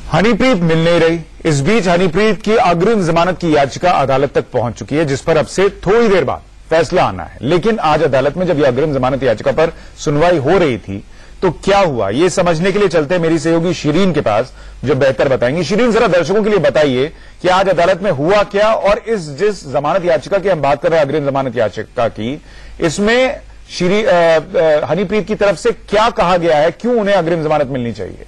हनीप्रीत मिल नहीं रही। इस बीच हनीप्रीत की अग्रिम जमानत की याचिका अदालत तक पहुंच चुकी है, जिस पर अब से थोड़ी देर बाद फैसला आना है। लेकिन आज अदालत में जब यह अग्रिम जमानत याचिका पर सुनवाई हो रही थी तो क्या हुआ, ये समझने के लिए चलते हैं मेरी सहयोगी शिरीन के पास, जो बेहतर बताएंगी। शिरीन, जरा दर्शकों के लिए बताइए कि आज अदालत में हुआ क्या, और इस जिस जमानत याचिका की हम बात कर रहे हैं, अग्रिम जमानत याचिका की, इसमें हनीप्रीत की तरफ से क्या कहा गया है, क्यों उन्हें अग्रिम जमानत मिलनी चाहिए?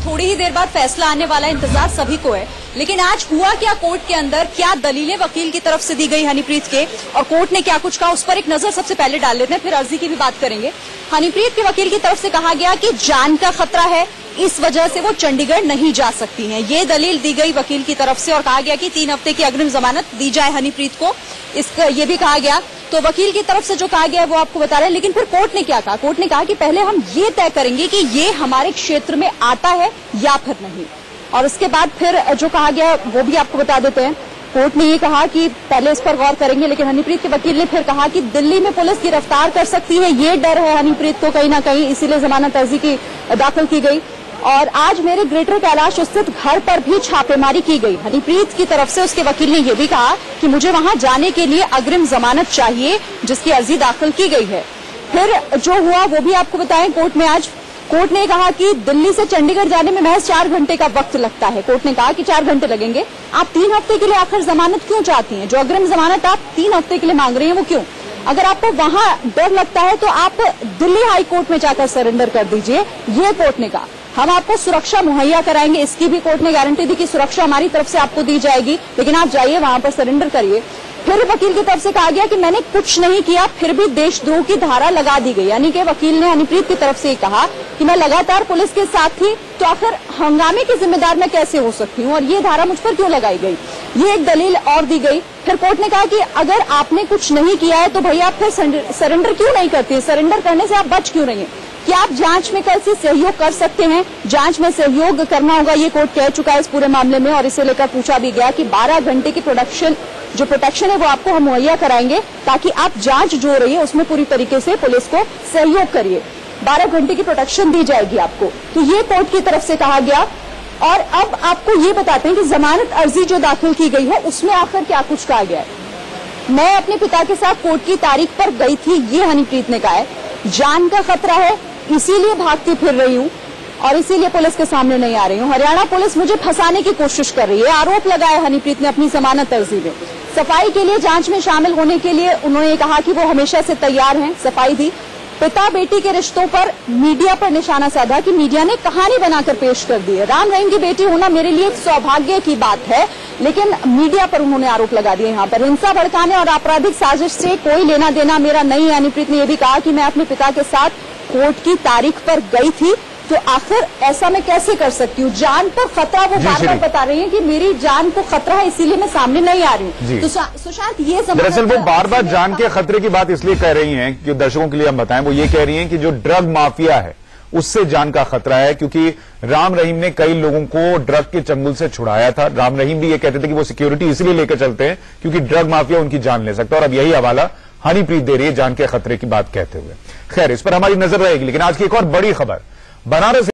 थोड़ी ही देर बाद फैसला आने वाला इंतजार सभी को है, लेकिन आज हुआ क्या कोर्ट के अंदर, क्या दलीलें वकील की तरफ से दी गई हनीप्रीत के, और कोर्ट ने क्या कुछ कहा, उस पर एक नजर सबसे पहले डाल लेते हैं, फिर अर्जी की भी बात करेंगे। हनीप्रीत के वकील की तरफ से कहा गया कि जान का खतरा है, इस वजह से वो चंडीगढ़ नहीं जा सकती हैं। ये दलील दी गई वकील की तरफ से, और कहा गया कि 3 हफ्ते की अग्रिम जमानत दी जाए हनीप्रीत को, इसका ये भी कहा गया। तो वकील की तरफ से जो कहा गया है वो आपको बता रहे हैं, लेकिन फिर कोर्ट ने क्या कहा? कोर्ट ने कहा कि पहले हम ये तय करेंगे कि ये हमारे क्षेत्र में आता है या फिर नहीं, और उसके बाद फिर जो कहा गया वो भी आपको बता देते हैं। कोर्ट ने ये कहा कि पहले इस पर गौर करेंगे, लेकिन हनीप्रीत के वकील ने फिर कहा कि दिल्ली में पुलिस गिरफ्तार कर सकती है, ये डर है हनीप्रीत को कहीं ना कहीं, इसीलिए जमानत अर्जी की दाखिल की गई। और आज मेरे ग्रेटर कैलाश स्थित घर पर भी छापेमारी की गई। हनीप्रीत की तरफ से उसके वकील ने यह भी कहा कि मुझे वहां जाने के लिए अग्रिम जमानत चाहिए, जिसकी अर्जी दाखिल की गई है। फिर जो हुआ वो भी आपको बताएं। कोर्ट में आज कोर्ट ने कहा कि दिल्ली से चंडीगढ़ जाने में महज 4 घंटे का वक्त लगता है। कोर्ट ने कहा कि 4 घंटे लगेंगे। आप 3 हफ्ते के लिए आखिर जमानत क्यों चाहती हैं? जो अग्रिम जमानत आप 3 हफ्ते के लिए मांग रही हैं वो क्यों? अगर आपको वहां डर लगता है तो आप दिल्ली हाई कोर्ट में जाकर सरेंडर कर दीजिए, ये कोर्ट ने कहा। हम आपको सुरक्षा मुहैया कराएंगे, इसकी भी कोर्ट ने गारंटी दी कि सुरक्षा हमारी तरफ से आपको दी जाएगी, लेकिन आप जाइए वहां पर सरेंडर करिए। फिर वकील की तरफ से कहा गया कि मैंने कुछ नहीं किया, फिर भी देशद्रोह की धारा लगा दी गई। यानी कि वकील ने हनीप्रीत की तरफ से कहा कि मैं लगातार पुलिस के साथ थी, तो आखिर हंगामे की जिम्मेदार मैं कैसे हो सकती हूँ, और ये धारा मुझ पर क्यों लगाई गई, ये एक दलील और दी गई। फिर कोर्ट ने कहा कि अगर आपने कुछ नहीं किया है तो भैया आप फिर सरेंडर क्यों नहीं करती है, सरेंडर करने से आप बच क्यों रही हैं, क्या आप जांच में कल से सहयोग कर सकते हैं? जांच में सहयोग करना होगा, ये कोर्ट कह चुका है इस पूरे मामले में। और इसे लेकर पूछा भी गया कि 12 घंटे की प्रोटेक्शन है वो आपको हम मुहैया कराएंगे, ताकि आप जांच जो रही है उसमें पूरी तरीके से पुलिस को सहयोग करिए। 12 घंटे की प्रोटेक्शन दी जाएगी आपको, तो ये कोर्ट की तरफ से कहा गया। और अब आपको ये बताते हैं कि जमानत अर्जी जो दाखिल की गई है उसमें आखिर क्या कुछ कहा गया है। मैं अपने पिता के साथ कोर्ट की तारीख पर गई थी, ये हनीप्रीत ने कहा है। जान का खतरा है, इसीलिए भागती फिर रही हूँ और इसीलिए पुलिस के सामने नहीं आ रही हूँ। हरियाणा पुलिस मुझे फंसाने की कोशिश कर रही है, आरोप लगाया हनीप्रीत ने अपनी जमानत अर्जी में। सफाई के लिए, जांच में शामिल होने के लिए उन्होंने कहा कि वो हमेशा से तैयार हैं, सफाई दी। पिता बेटी के रिश्तों पर मीडिया पर निशाना साधा कि मीडिया ने कहानी बनाकर पेश कर दी है। राम रहीम की बेटी होना मेरे लिए एक सौभाग्य की बात है, लेकिन मीडिया पर उन्होंने आरोप लगा दिए। यहाँ पर हिंसा भड़काने और आपराधिक साजिश से कोई लेना देना मेरा नहीं है। हनीप्रीत ने यह भी कहा कि मैं अपने पिता के साथ कोर्ट की तारीख पर गई थी, तो आखिर ऐसा मैं कैसे कर सकती हूँ? जान पर खतरा, वो बार बार बता रही है कि मेरी जान को खतरा है, इसीलिए मैं सामने नहीं आ रही हूँ। तो सुशांत, ये दरअसल वो बार बार जान के खतरे की बात इसलिए कह रही हैं कि दर्शकों के लिए हम बताएं, वो ये कह रही हैं कि जो ड्रग माफिया है उससे जान का खतरा है, क्योंकि राम रहीम ने कई लोगों को ड्रग के चंगुल से छुड़ाया था। राम रहीम भी ये कहते थे कि वो सिक्योरिटी इसलिए लेकर चलते हैं क्योंकि ड्रग माफिया उनकी जान ले सकता है, और अब यही हवाला हनीप्रीत दे रही है जान के खतरे की बात कहते हुए। खैर, इस पर हमारी नजर रहेगी। लेकिन आज की एक और बड़ी खबर, बनारस